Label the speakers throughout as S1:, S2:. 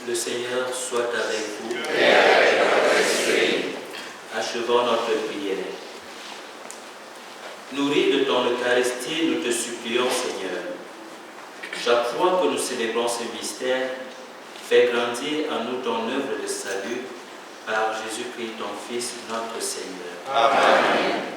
S1: Le Seigneur soit avec vous.
S2: Et avec votre esprit.
S1: Achevons notre prière. Nourris de ton Eucharistie, nous te supplions, Seigneur. Chaque fois que nous célébrons ce mystère, fais grandir en nous ton œuvre de salut par Jésus-Christ, ton Fils, notre Seigneur.
S2: Amen.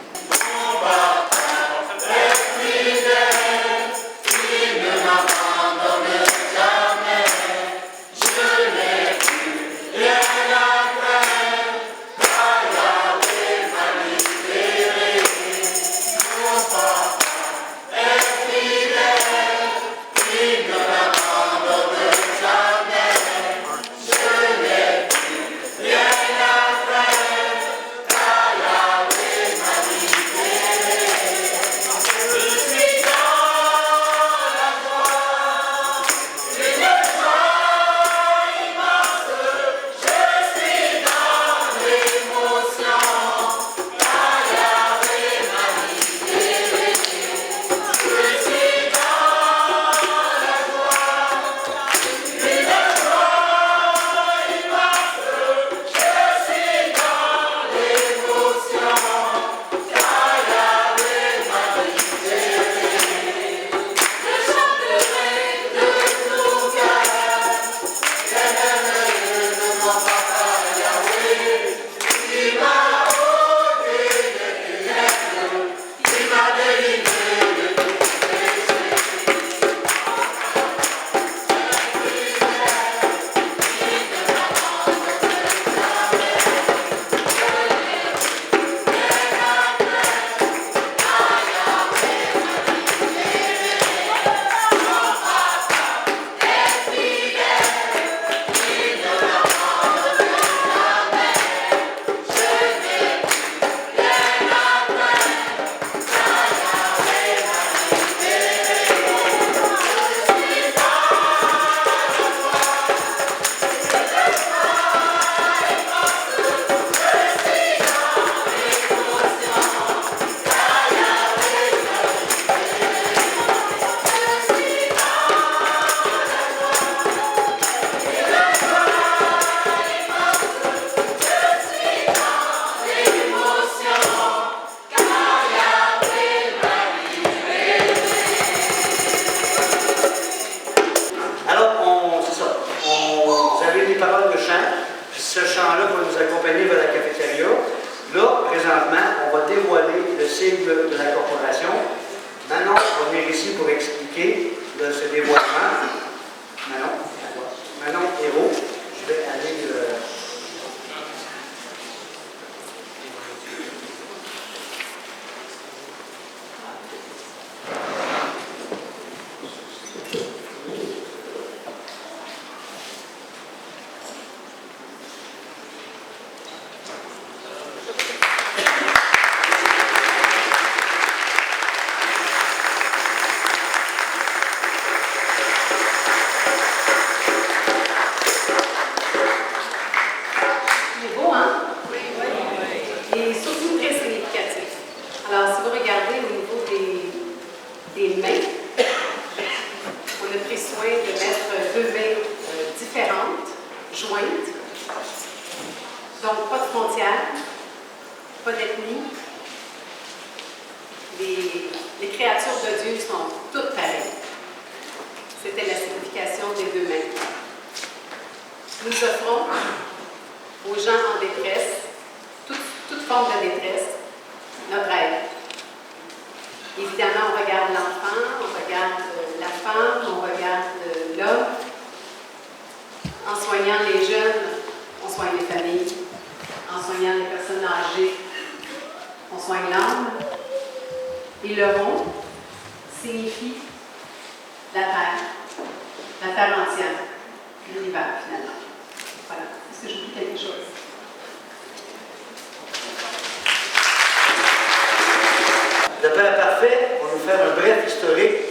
S3: Le Père Parfait va nous faire un bref historique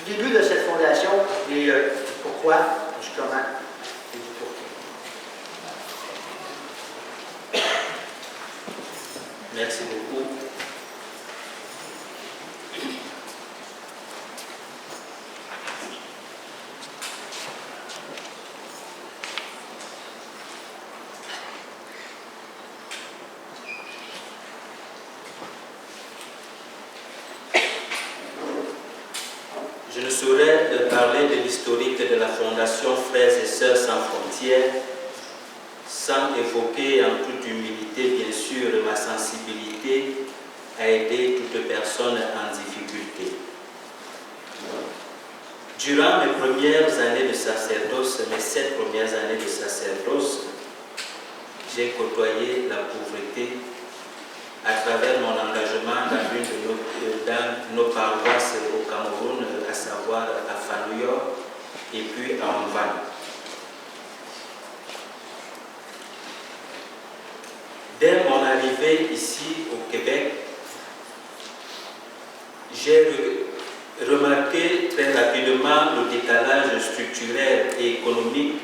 S3: du début de cette fondation et du pourquoi, du comment et du pourquoi.
S1: Merci beaucoup. saurais parler de l'historique de la Fondation Frères et Sœurs sans frontières sans évoquer en toute humilité, bien sûr, ma sensibilité à aider toute personne en difficulté. Durant mes premières années de sacerdoce, mes 7 premières années de sacerdoce, j'ai côtoyé la pauvreté à travers mon engagement dans l'une de nos paroisses au Cameroun, à savoir à Fanoyo et puis à Onvan. Dès mon arrivée ici au Québec, j'ai remarqué très rapidement le décalage structurel et économique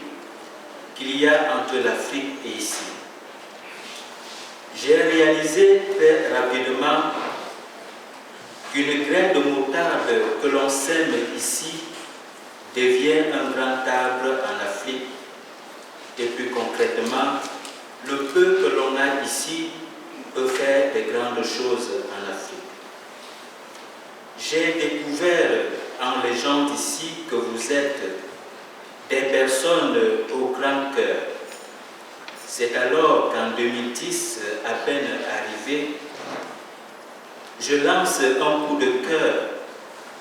S1: qu'il y a entre l'Afrique et ici. J'ai réalisé très rapidement qu'une graine de moutarde que l'on sème ici devient un grand arbre en Afrique et plus concrètement, le peu que l'on a ici peut faire de grandes choses en Afrique. J'ai découvert en les gens d'ici que vous êtes des personnes au grand cœur. C'est alors qu'en 2010, à peine arrivé, je lance un coup de cœur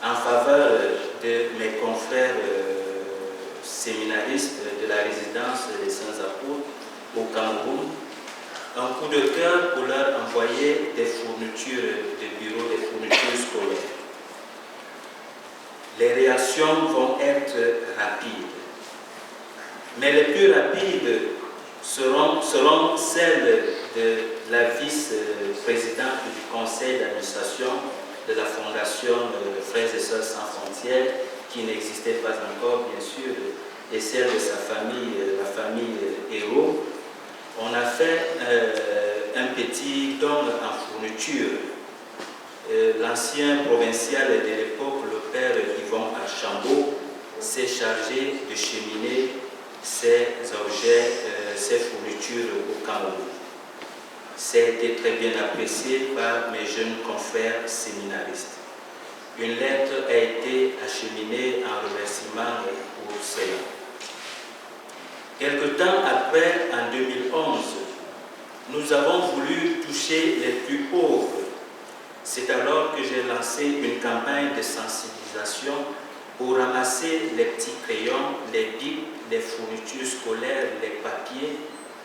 S1: en faveur de mes confrères séminaristes de la résidence des Saints-Apôtres au Cameroun, un coup de cœur pour leur envoyer des fournitures de bureaux, des fournitures scolaires. Les réactions vont être rapides, mais les plus rapides seront celles de la vice-présidente du conseil d'administration de la Fondation Frères et Sœurs sans frontières, qui n'existait pas encore, bien sûr, et celle de sa famille, la famille Hérault. On a fait un petit don en fourniture. L'ancien provincial de l'époque, le père Yvon Archambault, s'est chargé de cheminer ces objets, ces fournitures au Cameroun. Ça a été très bien apprécié par mes jeunes confrères séminaristes. Une lettre a été acheminée en remerciement pour cela. Quelque temps après, en 2011, nous avons voulu toucher les plus pauvres. C'est alors que j'ai lancé une campagne de sensibilisation pour ramasser les petits crayons, les bics, les fournitures scolaires, les papiers,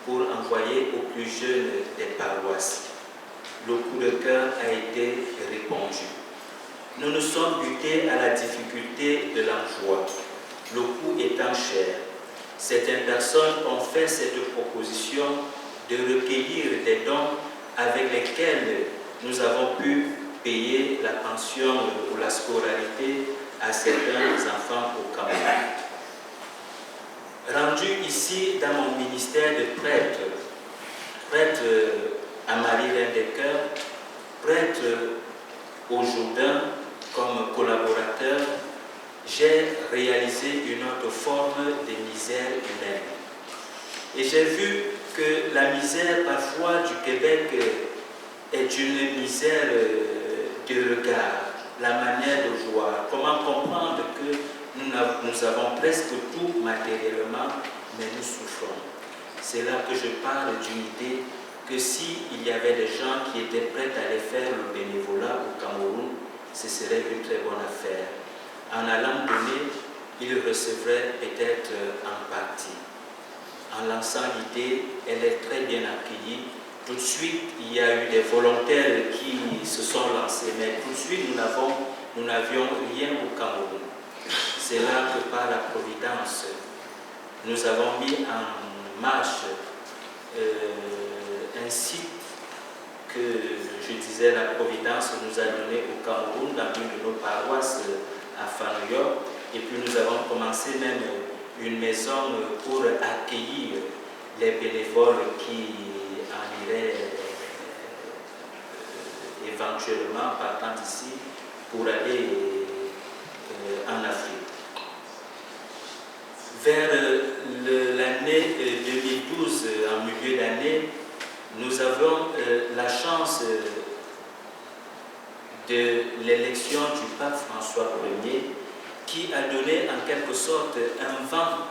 S1: pour envoyer aux plus jeunes des paroisses. Le coup de cœur a été répondu. Nous nous sommes butés à la difficulté de l'envoi, le coût étant cher. Certaines personnes ont fait cette proposition de recueillir des dons avec lesquels nous avons pu payer la pension ou la scolarité à certains enfants au Cameroun. Rendu ici dans mon ministère de prêtre à Marie-Reine des Cœurs, prêtre au Jourdain comme collaborateur, j'ai réalisé une autre forme de misère humaine. Et j'ai vu que la misère parfois du Québec est une misère de regard, la manière de voir. Comment comprendre que nous avons presque tout matériellement, mais nous souffrons. C'est là que je parle d'une idée que s'il y avait des gens qui étaient prêts à aller faire le bénévolat au Cameroun, ce serait une très bonne affaire. En allant donner, ils recevraient peut-être en partie. En lançant l'idée, elle est très bien accueillie. Tout de suite, il y a eu des volontaires qui se sont lancés, mais tout de suite, nous n'avions rien au Cameroun. C'est là que par la Providence, nous avons mis en marche un site que, je disais, la Providence nous a donné au Cameroun, dans une de nos paroisses à Fanoyo, et puis nous avons commencé même une maison pour accueillir les bénévoles qui en iraient éventuellement partant d'ici pour aller en Afrique. Vers l'année 2012, en milieu d'année, nous avons la chance de l'élection du pape François Ier qui a donné en quelque sorte un vent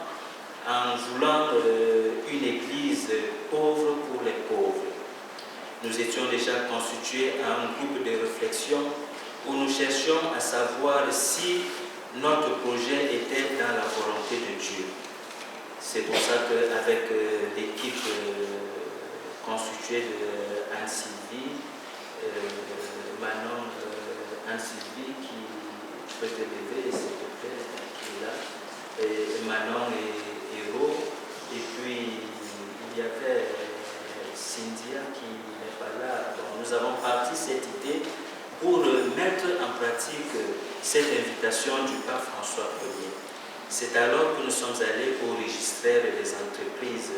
S1: en voulant une église pauvre pour les pauvres. Nous étions déjà constitués à un groupe de réflexion où nous cherchions à savoir si notre projet était dans la volonté de Dieu. C'est pour ça qu'avec l'équipe constituée de Anne-Sylvie, Manon, Anne-Sylvie qui peut te lever, s'il te plaît, qui est là, et Manon et Héro, et puis il y avait Cynthia qui n'est pas là. Donc, nous avons parti cette idée pour mettre en pratique cette invitation du pape François Ier. C'est alors que nous sommes allés au registre des entreprises.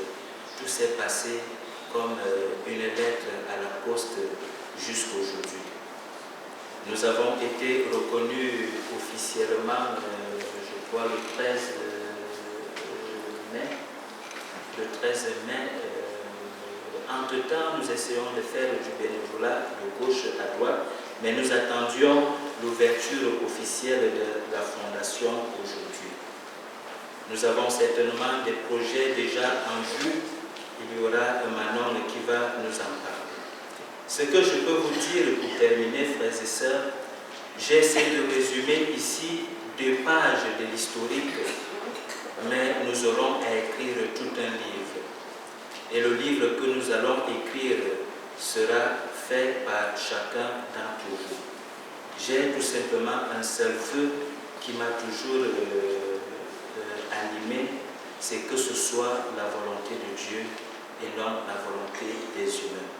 S1: Tout s'est passé comme une lettre à la poste jusqu'aujourd'hui. Nous avons été reconnus officiellement, je crois, le 13 mai. Le 13 mai, entre-temps, nous essayons de faire du bénévolat de gauche à droite, mais nous attendions l'ouverture officielle de la fondation aujourd'hui. Nous avons certainement des projets déjà en vue. Il y aura un Manon qui va nous en parler. Ce que je peux vous dire pour terminer, frères et sœurs, j'ai essayé de résumer ici 2 pages de l'historique, mais nous aurons à écrire tout un livre. Et le livre que nous allons écrire sera fait par chacun d'entre vous. J'ai tout simplement un seul vœu qui m'a toujours animé, c'est que ce soit la volonté de Dieu et non la volonté des humains.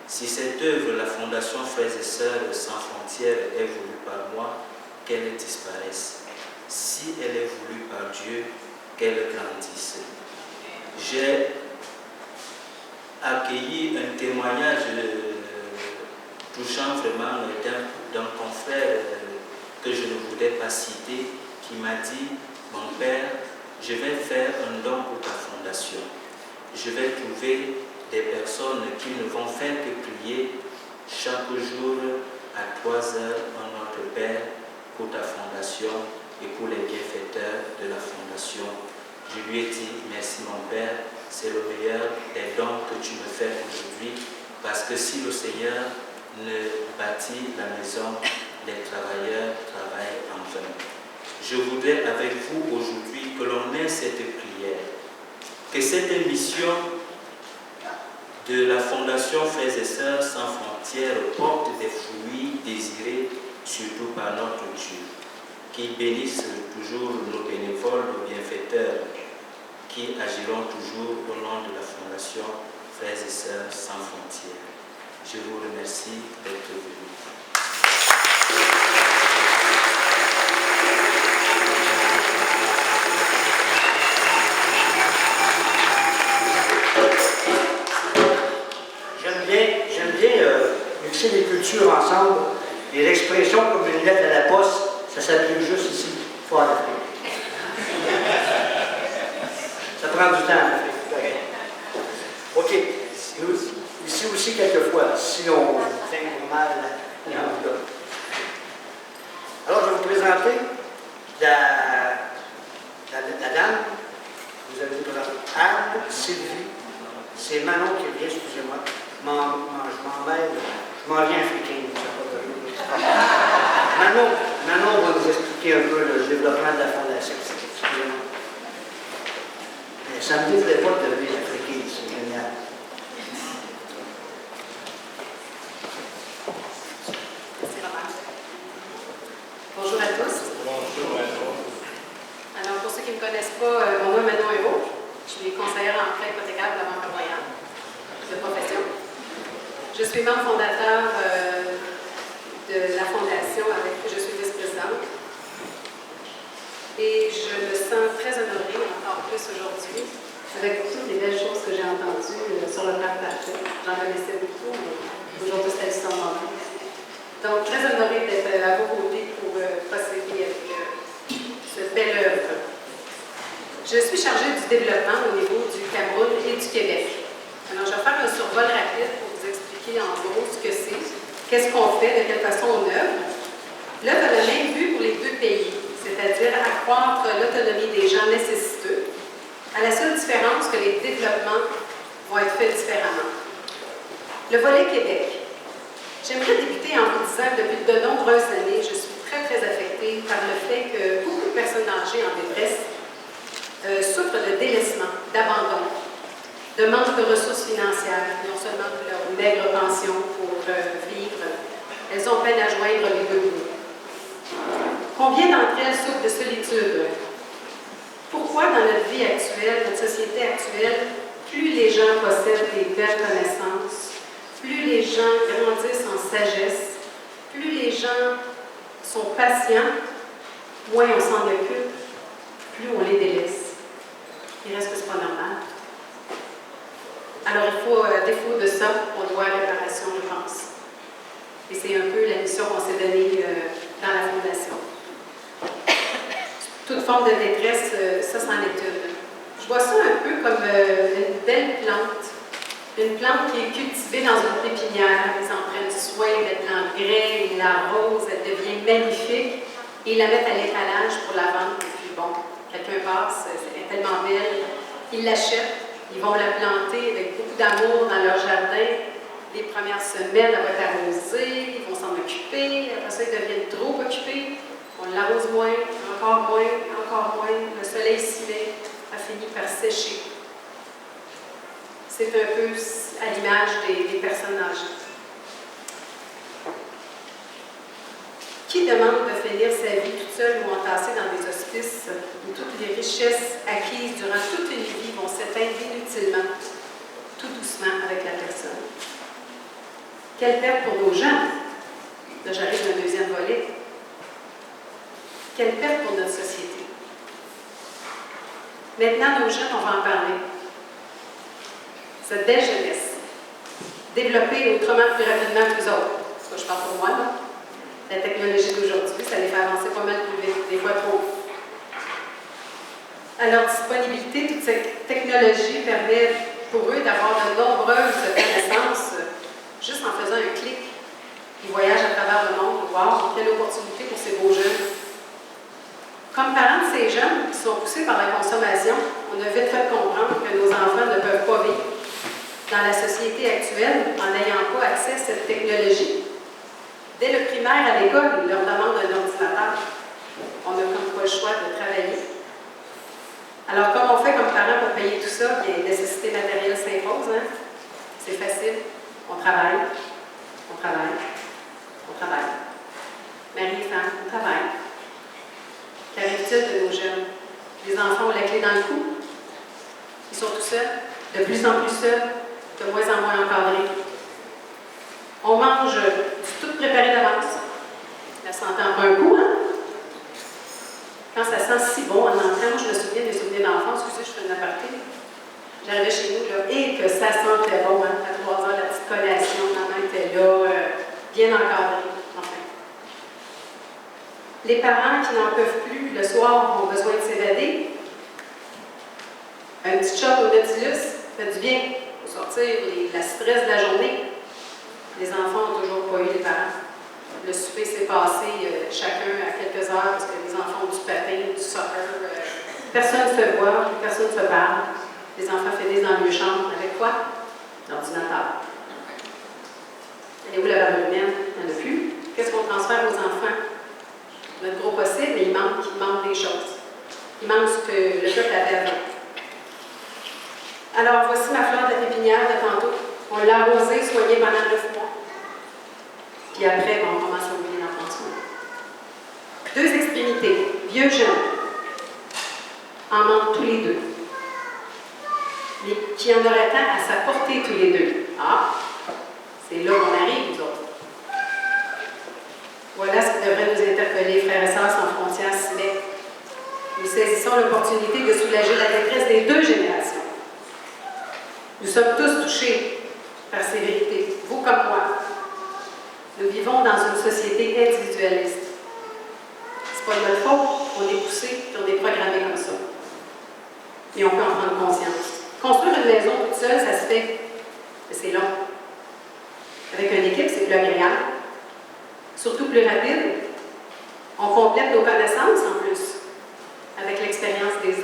S1: Si cette œuvre, la Fondation Frères et Sœurs sans frontières, est voulue par moi, qu'elle disparaisse. Si elle est voulue par Dieu, qu'elle grandisse. J'ai accueilli un témoignage touchant vraiment d'un confrère que je ne voudrais pas citer, qui m'a dit: mon père, je vais faire un don pour ta fondation. Je vais trouver des personnes qui ne vont faire que prier chaque jour à 3 heures en Notre Père pour ta fondation et pour les bienfaiteurs de la fondation. Je lui ai dit: merci mon Père, c'est le meilleur des dons que tu me fais aujourd'hui, parce que si le Seigneur ne bâtit la maison, les travailleurs travaillent en vain. Je voudrais avec vous aujourd'hui que l'on ait cette prière, que cette mission de la Fondation Frères et Sœurs sans frontières porte des fruits désirés, surtout par notre Dieu, qu'il bénisse toujours nos bénévoles, nos bienfaiteurs, qui agiront toujours au nom de la Fondation Frères et Sœurs sans frontières. Je vous remercie d'être venus.
S3: J'aime bien mixer les cultures ensemble et l'expression comme une lettre à la poste, ça s'applique juste ici, pas en Afrique. Ça prend du temps en Afrique. OK. Ici aussi, quelquefois, si on fait mal l'enveloppe. Alors, je vais vous présenter la dame. Vous avez présenté Anne, Sylvie. C'est Manon qui vient, excusez-moi. Je m'en mêle. Je m'en viens africain. Manon va nous expliquer un peu le développement de la fondation. Excusez-moi. Mais ça me déplaît pas de devenir africain, c'est génial.
S4: Bonjour à tous.
S2: Bonjour à tous.
S4: Alors, pour ceux qui ne me connaissent pas, mon nom est Manon Hérault. Je suis conseillère en prêt hypothécaire de la Banque Royale de profession. Je suis membre fondateur de la Fondation, je suis vice-présidente. Et je me sens très honorée, encore plus aujourd'hui, avec toutes les belles choses que j'ai entendues sur le plan parfait. J'en connaissais beaucoup, mais aujourd'hui, c'était le son. Donc, très honorée d'être à vos côtés pour procéder avec cette belle œuvre. Je suis chargée du développement au niveau du Cameroun et du Québec. Alors, je vais faire un survol rapide pour vous expliquer en gros ce que c'est, qu'est-ce qu'on fait, de quelle façon on œuvre. L'œuvre a le même but pour les 2 pays, c'est-à-dire accroître l'autonomie des gens nécessiteux, à la seule différence que les développements vont être faits différemment. Le volet Québec. J'aimerais débuter en vous disant que depuis de nombreuses années, je suis très, très affectée par le fait que beaucoup de personnes âgées en détresse souffrent de délaissement, d'abandon, de manque de ressources financières, non seulement de leur maigre pension pour vivre, elles ont peine à joindre les deux bouts. Combien d'entre elles souffrent de solitude? Pourquoi dans notre vie actuelle, notre société actuelle, plus les gens possèdent des belles connaissances, plus les gens grandissent en sagesse, plus les gens sont patients, moins on s'en occupe, plus on les délaisse. Il reste que ce n'est pas normal. Alors, il faut, à défaut de ça, on doit réparation, je pense. Et c'est un peu la mission qu'on s'est donnée dans la Fondation. Toute forme de détresse, ça, c'en est une. Je vois ça un peu comme une belle plante. Une plante qui est cultivée dans une pépinière. Ils en prennent soin, ils mettent l'engrais, ils l'arrosent, elle devient magnifique. Et ils la mettent à l'étalage pour la vendre. Et puis, bon, quelqu'un passe, elle est tellement belle, ils l'achètent. Ils vont la planter avec beaucoup d'amour dans leur jardin. Les premières semaines, elle va être arrosée, ils vont s'en occuper. Après ça, ils deviennent trop occupés. On l'arrose moins, encore moins, encore moins. Le soleil s'y met, elle finit par sécher. C'est un peu à l'image des personnes âgées. Qui demande de finir sa vie toute seule ou entassée dans des hospices où toutes les richesses acquises durant toute une vie vont s'éteindre inutilement, tout doucement avec la personne? Quelle perte pour nos gens? Là, j'arrive à un deuxième volet. Quelle perte pour notre société? Maintenant, nos jeunes, on va en parler. Cette belle jeunesse, développée autrement plus rapidement que nous autres. C'est ce que je parle pour moi, là. La technologie d'aujourd'hui, ça les fait avancer pas mal plus vite, des fois trop. À leur disponibilité, toute cette technologie permet pour eux d'avoir de nombreuses connaissances juste en faisant un clic. Ils voyagent à travers le monde. Wow, quelle opportunité pour ces beaux jeunes. Comme parents de ces jeunes qui sont poussés par la consommation, on a vite fait comprendre que nos enfants ne peuvent pas vivre dans la société actuelle en n'ayant pas accès à cette technologie. Dès le primaire à l'école, ils leur demandent un ordinateur. On n'a comme pas le choix de travailler. Alors, comme on fait comme parents pour payer tout ça, bien, les nécessités matérielles s'imposent, hein? C'est facile. On travaille, on travaille, on travaille. Mari et femme, on travaille. Qu'arrive-t-il de nos jeunes? Les enfants ont la clé dans le cou. Ils sont tout seuls, de plus en plus seuls, de moins en moins encadrés. On mange du tout préparé d'avance. Ça s'entend pas un coup, hein? Quand ça sent si bon en entrant, moi je me souviens des souvenirs d'enfance, excusez, je fais une aparté. J'arrivais chez nous, là, et que ça sentait bon, hein? À 3 heures, la petite collation, maman était là, bien encadrée, enfin. Les parents qui n'en peuvent plus le soir ont besoin de s'évader. Un petit shot au Nautilus fait du bien pour sortir la stress de la journée. Les enfants n'ont toujours pas eu les parents. Le souper s'est passé chacun à quelques heures parce que les enfants ont du patin, du soccer. Personne ne se voit, personne ne se parle. Les enfants finissent dans leur chambre. Avec quoi? L'ordinateur. Elle est où la valeur humaine? Il n'y en a plus. Qu'est-ce qu'on transfère aux enfants? Notre gros possible, mais il manque des choses. Il manque ce que le peuple avait avant. Alors, voici ma fleur de la pépinière de tantôt. On l'a arrosée, soignée pendant 9 mois. Puis après, on commence à oublier d'en prendre soin. 2 extrémités, vieux, jeune, en manquent tous les 2. Mais qui en aurait tant à sa portée tous les 2? Ah, c'est là qu'on arrive, nous autres. Voilà ce qui devrait nous interpeller, frères et sœurs sans frontières, SIMEC. Nous saisissons l'opportunité de soulager la détresse des 2 générations. Nous sommes tous touchés par ces vérités, vous comme moi. Nous vivons dans une société individualiste. C'est pas de notre faute, on est poussé, on est programmé comme ça. Mais on peut en prendre conscience. Construire une maison toute seule, ça se fait, mais c'est long. Avec une équipe, c'est plus agréable, surtout plus rapide. On complète nos connaissances en plus.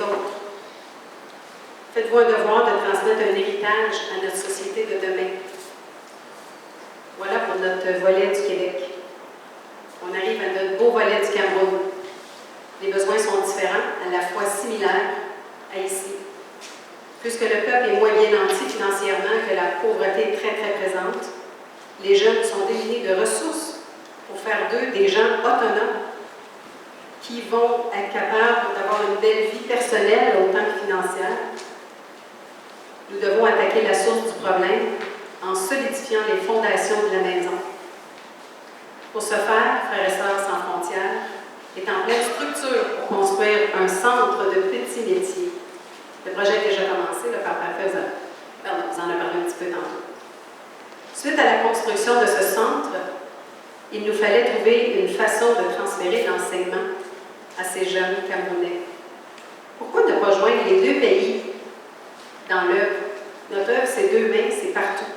S4: autres. Faites-vous un devoir de transmettre un héritage à notre société de demain. Voilà pour notre volet du Québec. On arrive à notre beau volet du Cameroun. Les besoins sont différents, à la fois similaires à ici. Puisque le peuple est moins bien nanti financièrement, que la pauvreté est très, très présente, les jeunes sont démunis de ressources pour faire d'eux des gens autonomes qui vont être capables d'avoir une belle vie personnelle autant que financière. Nous devons attaquer la source du problème en solidifiant les fondations de la maison. Pour ce faire, Frères et Sœurs sans frontières est en pleine structure pour construire un centre de petits métiers. Le projet a déjà commencé, le Père Parfait vous en a parlé un petit peu tantôt. Suite à la construction de ce centre, il nous fallait trouver une façon de transférer l'enseignement à ces jeunes Camerounais. Pourquoi ne pas joindre les deux pays dans l'œuvre? Notre œuvre, c'est deux mains, c'est partout.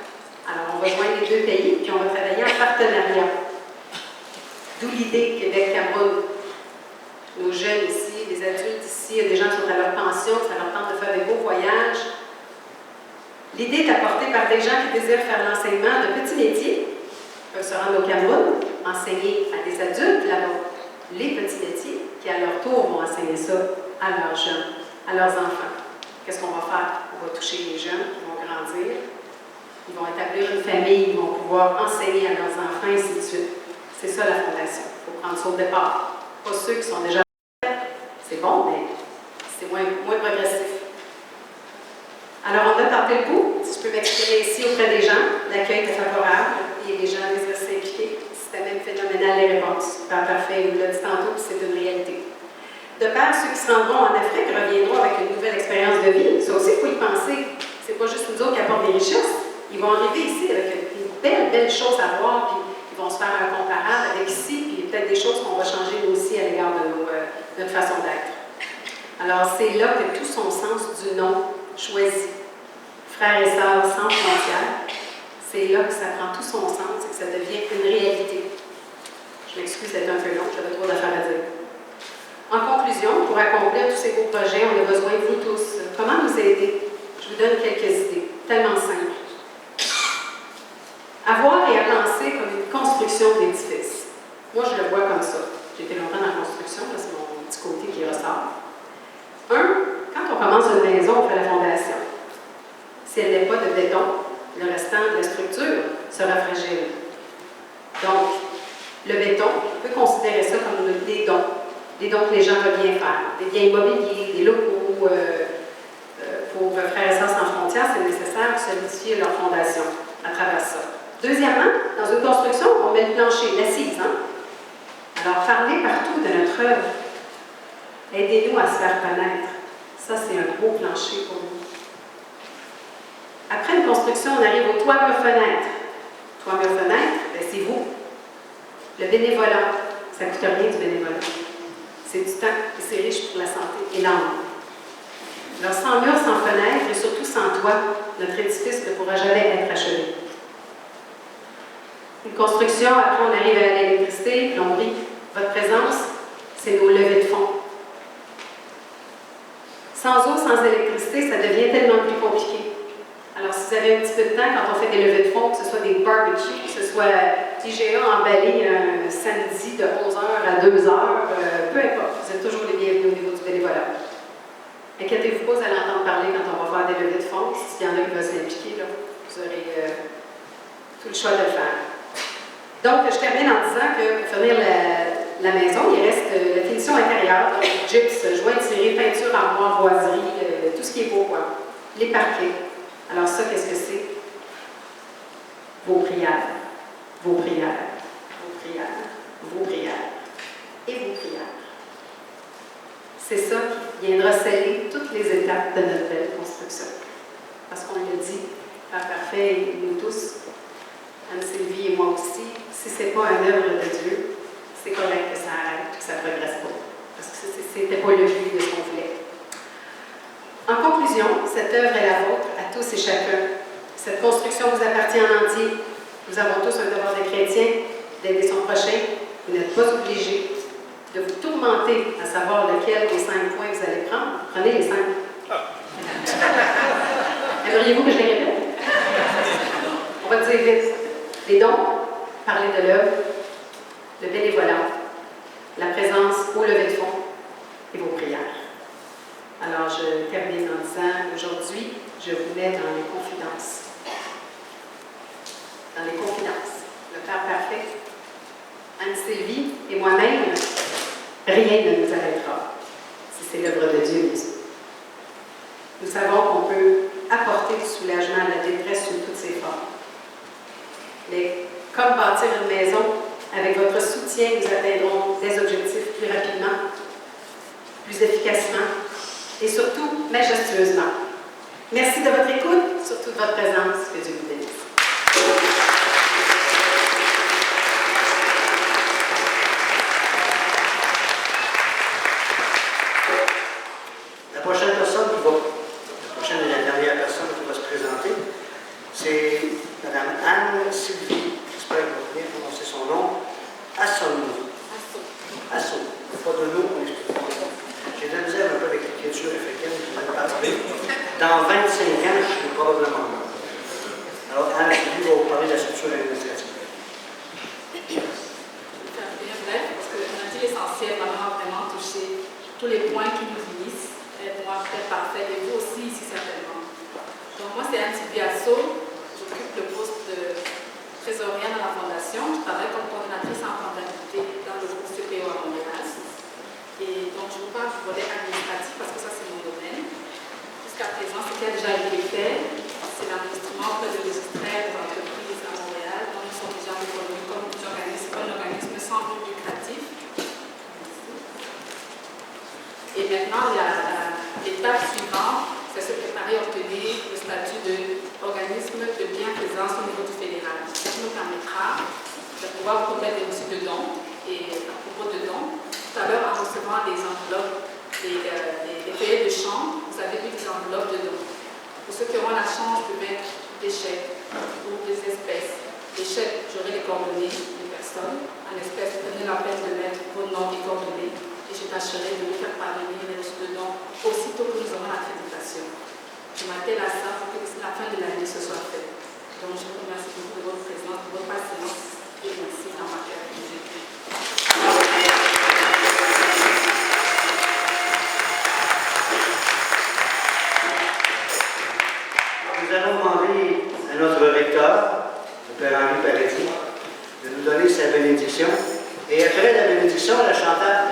S4: Alors, on va joindre les deux pays, puis on va travailler en partenariat. D'où l'idée Québec-Cameroun. Nos jeunes ici, les adultes ici, il y a des gens qui sont à leur pension, ça leur tente de faire des beaux voyages. L'idée est apportée par des gens qui désirent faire l'enseignement de petits métiers, peuvent se rendre au Cameroun, enseigner à des adultes là-bas les petits métiers, qui à leur tour vont enseigner ça à leurs jeunes, à leurs enfants. Qu'est-ce qu'on va faire? On va toucher les jeunes qui vont grandir, ils vont établir une famille, ils vont pouvoir enseigner à leurs enfants, et ainsi de suite. C'est ça la fondation. Il faut prendre ça au départ. Pas ceux qui sont déjà c'est bon, mais c'est moins progressif. Alors, on a tenté le coup. Si je peux m'exprimer ici auprès des gens, l'accueil est favorable et les gens désirent s'impliquer. C'était même phénoménal les réponses. Père Parfait vous l'a dit tantôt, c'est une réalité. De part, ceux qui se rendront en Afrique reviendront avec une nouvelle expérience de vie. Ça aussi, il faut y penser. C'est pas juste nous autres qui apportent des richesses. Ils vont arriver ici avec une belle chose à voir, puis ils vont se faire un comparable avec ici, puis peut-être des choses qu'on va changer nous aussi à l'égard de notre façon d'être. Alors, c'est là que tout son sens du nom choisi. Frères et Sœurs sans frontières, c'est là que ça prend tout son sens et que ça devient une réalité. Je m'excuse d'être un peu long, j'avais trop d'affaires à dire. En conclusion, pour accomplir tous ces beaux projets, on a besoin de vous tous. Comment nous aider? Je vous donne quelques idées, tellement simples. Avoir et à penser comme une construction d'édifice. Moi, je le vois comme ça. J'ai été longtemps dans la construction, là, c'est mon petit côté qui ressort. Quand on commence une maison, on fait la fondation. Si elle n'est pas de béton, le restant de la structure sera fragile. Donc, le béton, on peut considérer ça comme des dons. Des dons que les gens veulent bien faire. Des biens immobiliers, des locaux. Pour Frères et Sœurs sans frontières, c'est nécessaire de solidifier leur fondation à travers ça. Deuxièmement, dans une construction, on met le plancher, l'assise. Alors, parlez partout de notre œuvre. Aidez-nous à se faire connaître. Ça, c'est un beau plancher pour nous. Après une construction, on arrive au toit mur fenêtre. Toit mur fenêtre, c'est vous. Le bénévolat, ça ne coûte rien du bénévolat. C'est du temps et c'est riche pour la santé et l'âme. Alors, sans mur, sans fenêtre et surtout sans toit, notre édifice ne pourra jamais être achevé. Une construction, après on arrive à l'électricité, plomberie. Votre présence, c'est nos levées de fonds. Sans eau, sans électricité, ça devient tellement plus compliqué. Alors, si vous avez un petit peu de temps, quand on fait des levées de fonds, que ce soit des barbecues, que ce soit IGA emballé un samedi de 11h à 2h, peu importe, vous êtes toujours les bienvenus au niveau du bénévolat. Inquiétez-vous pas, vous allez entendre parler quand on va faire des levées de fonds. S'il y en a qui veulent s'impliquer, vous aurez tout le choix de le faire. Donc, je termine en disant que pour finir la maison, il reste la finition intérieure, donc gyps, joints tirés, peinture, armoire, boiserie, tout ce qui est beau, quoi. Les parquets. Alors ça, qu'est-ce que c'est? Vos prières. Vos prières. Vos prières. Vos prières. Et vos prières. C'est ça qui viendra sceller toutes les étapes de notre belle construction. Parce qu'on le dit, Père Parfait et nous tous, Anne-Sylvie et moi aussi, si ce n'est pas une œuvre de Dieu, c'est correct que ça arrête, que ça ne progresse pas. Parce que ce n'était pas le but de ce qu'on voulait. En conclusion, cette œuvre est la vôtre à tous et chacun. Cette construction vous appartient en entier. Nous avons tous un devoir de chrétien d'aider son prochain. Vous n'êtes pas obligés de vous tourmenter à savoir lequel des 5 points vous allez prendre. Prenez les 5. Aimeriez-vous que je les répète? On va dire vite. Les dons, parler de l'œuvre, le bénévolat, la présence au lever de fonds et vos prières. Alors, je termine en disant, aujourd'hui, je vous mets dans les confidences. Dans les confidences. Le Père parfait, Anne-Sylvie et moi-même, rien ne nous arrêtera si c'est l'œuvre de Dieu. Nous savons qu'on peut apporter du soulagement à la détresse sous toutes ses formes. Mais comme bâtir une maison, avec votre soutien, nous atteindrons des objectifs plus rapidement, plus efficacement et surtout majestueusement. Merci de votre écoute, surtout de votre présence. Que Dieu vous bénisse.
S3: La prochaine et la dernière personne qui va se présenter, c'est Mme Anne-Sylvie, j'espère que vous bien prononcer son nom, Assonneau. Assonneau. Pas de nom, mais j'ai de la misère un peu avec l'écriture africaine, je vais parler. Dans 25 ans, je suis probablement mort. Alors, Anne-Sylvie va vous parler de la structure administrative.
S5: Je vais faire bien bref, parce qu'on a dit l'essentiel, maman a vraiment touché tous les points qui nous unissent. Moi, Père parfait, et vous aussi ici certainement. Donc moi, c'est Anne-Sylvie Assot. J'occupe le poste de trésorière dans la fondation. Je travaille comme coordinatrice en comptabilité dans le groupe CPO à Montréal. Et donc, je vous parle du volet administratif parce que ça, c'est mon domaine. Jusqu'à présent, ce qui a déjà été fait, c'est l'enregistrement auprès de registraires des entreprises à Montréal. Donc, nous sommes déjà reconnus comme un organisme sans but lucratif. Et maintenant, l'étape suivante, c'est se préparer à obtenir le statut d'organisme de bienfaisance au niveau du fédéral. Ce qui nous permettra de pouvoir vous promettre des reçus de dons. Et à propos de dons, tout à l'heure, en recevant des enveloppes, des feuillets de chambre, vous avez vu des enveloppes de dons. Pour ceux qui auront la chance de mettre des chèques ou des espèces, les chèques, j'aurai les coordonnées des personnes. En espèces, prenez la peine de mettre vos noms et coordonnées. Et je tâcherai de vous faire parvenir les reçus de dons aussitôt que nous aurons l'accréditation. Je m'attelle à ça pour que la fin de l'année ce soit fait. Donc je vous remercie beaucoup de votre présence, de votre patience et merci dans ma cœur.
S3: Nous allons demander à notre recteur, le Père Henri Paletti, de nous donner sa bénédiction. Et après la bénédiction, la chorale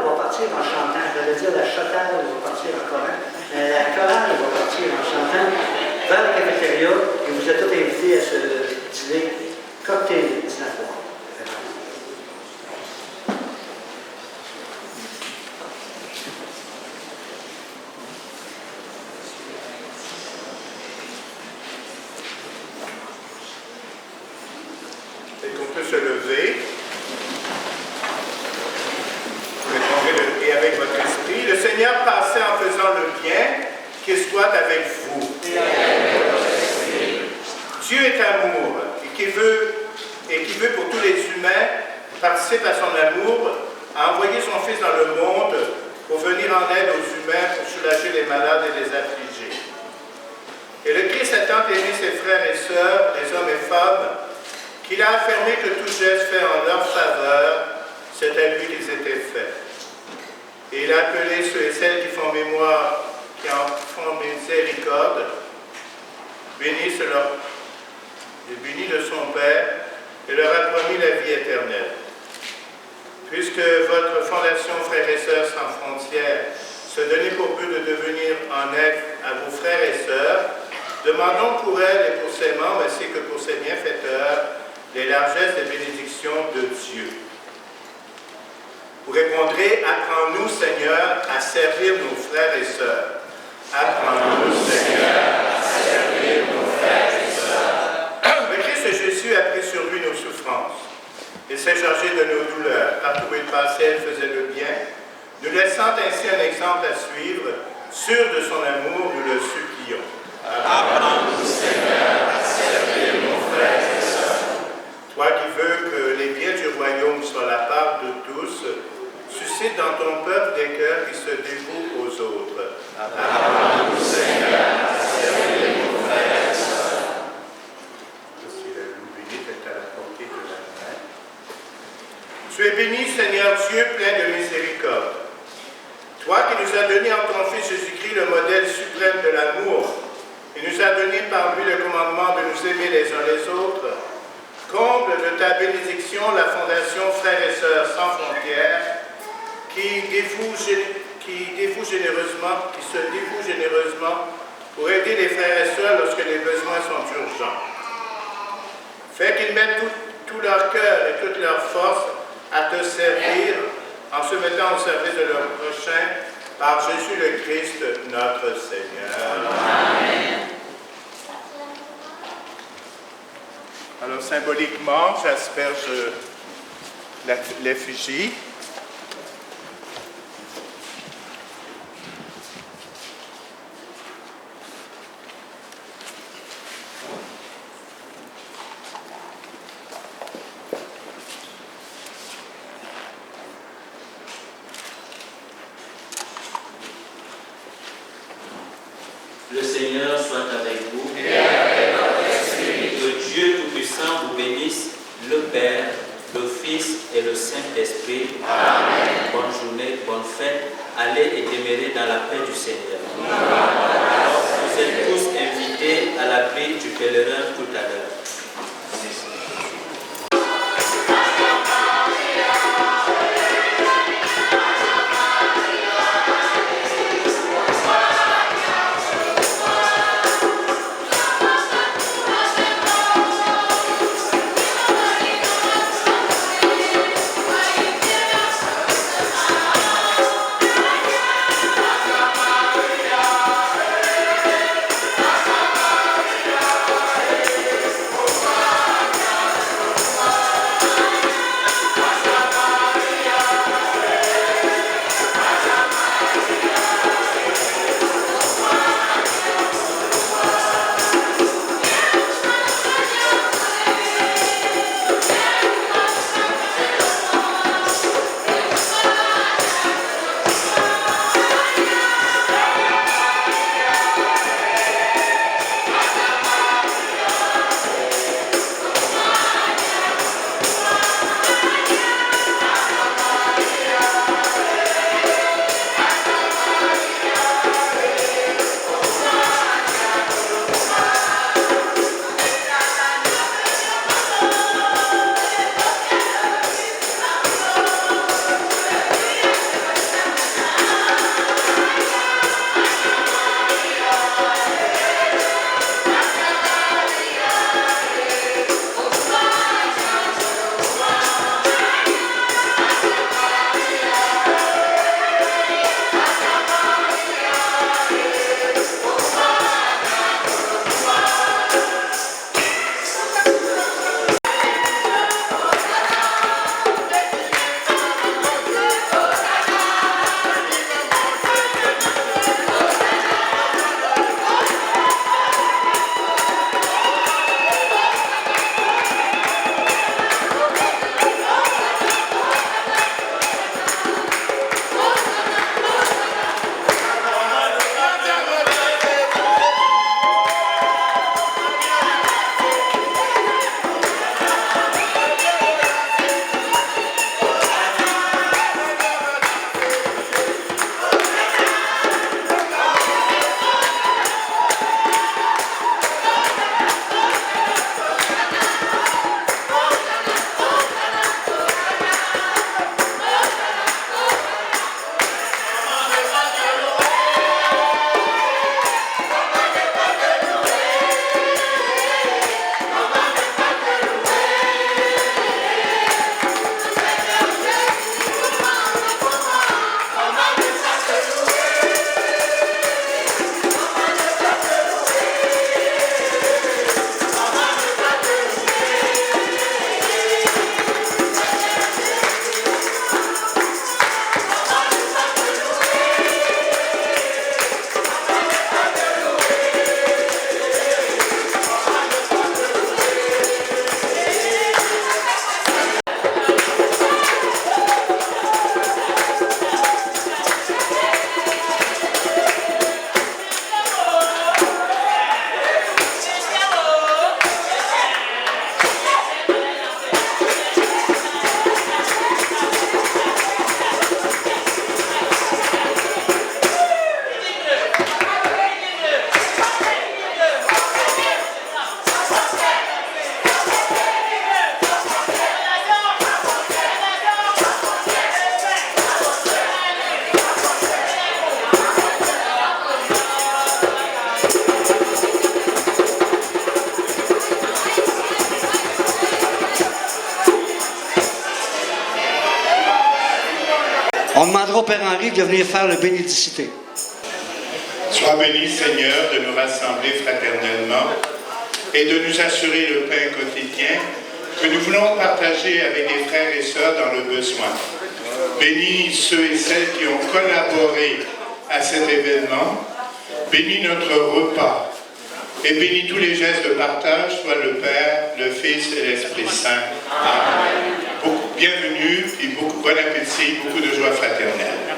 S3: va partir en chantant. Je vais dire la chotale va partir en chorale. Mais la chorale va partir en chantant vers la cafétéria. Et vous êtes tous invités à ce dîner cocktail dînatoire.
S2: Et qu'on peut se lever. Et avec votre esprit, le Seigneur passait en faisant le bien, qu'il soit avec vous. Dieu est amour et qui veut pour tous les humains participe à son amour, a envoyé son Fils dans le monde pour venir en aide aux humains, pour soulager les malades et les affligés. Et le Christ a tant aimé ses frères et sœurs, les hommes et femmes, qu'il a affirmé que tout geste fait en leur faveur, c'est à lui qu'ils étaient faits. Et il a appelé ceux et celles qui font mémoire, qui en font miséricorde, bénis de son Père, et leur a promis la vie éternelle. Puisque votre fondation, frères et sœurs sans frontières, se donnait pour but de devenir en aide à vos frères et sœurs, demandons pour elle et pour ses membres, ainsi que pour ses bienfaiteurs, les largesses et bénédictions de Dieu. Vous répondrez, apprends-nous, Seigneur, à servir nos frères et sœurs. Apprends-nous, Seigneur, à servir nos frères et sœurs. Le Christ Jésus a pris sur lui nos souffrances. Il s'est chargé de nos douleurs. Partout où il passait, il faisait le bien. Nous laissant ainsi un exemple à suivre, sûr de son amour, nous le supplions. Apprends-nous, Seigneur, à servir nos frères et sœurs. Toi qui veux que les biens du royaume soient la part de tous, suscite suscite dans ton peuple des cœurs qui se dévouent aux autres.
S6: Apprends-nous, Seigneur, à servir nos frères et sœurs.
S2: Aussi, le loup béni est à la portée de la main. Tu es béni, Seigneur Dieu, plein de miséricorde. Toi qui nous as donné en ton Fils Jésus-Christ le modèle suprême de l'amour, et nous as donné par lui le commandement de nous aimer les uns les autres, comble de ta bénédiction la fondation Frères et Sœurs sans frontières, qui se dévoue généreusement pour aider les frères et sœurs lorsque les besoins sont urgents. Fais qu'ils mettent tout leur cœur et toute leur force à te servir en se mettant au service de leur prochain par Jésus le Christ, notre Seigneur.
S6: Amen.
S2: Alors symboliquement, j'asperge l'effigie.
S1: Le Seigneur soit avec vous.
S6: Et avec votre esprit.
S1: Que Dieu Tout-Puissant vous bénisse, le Père, le Fils et le Saint-Esprit.
S6: Amen.
S1: Bonne journée, bonne fête. Allez et demeurez dans la paix du Seigneur. Vous êtes tous invités à l'abri du pèlerin tout à l'heure.
S6: Amen.
S3: encore Père Henri de venir faire le bénédicité.
S2: Sois béni, Seigneur, de nous rassembler fraternellement et de nous assurer le pain quotidien que nous voulons partager avec les frères et sœurs dans le besoin. Bénis ceux et celles qui ont collaboré à cet événement. Bénis notre repas et bénis tous les gestes de partage, soit le Père, le Fils et l'Esprit Saint. Amen. Bienvenue et bon appétit, beaucoup de joie fraternelle.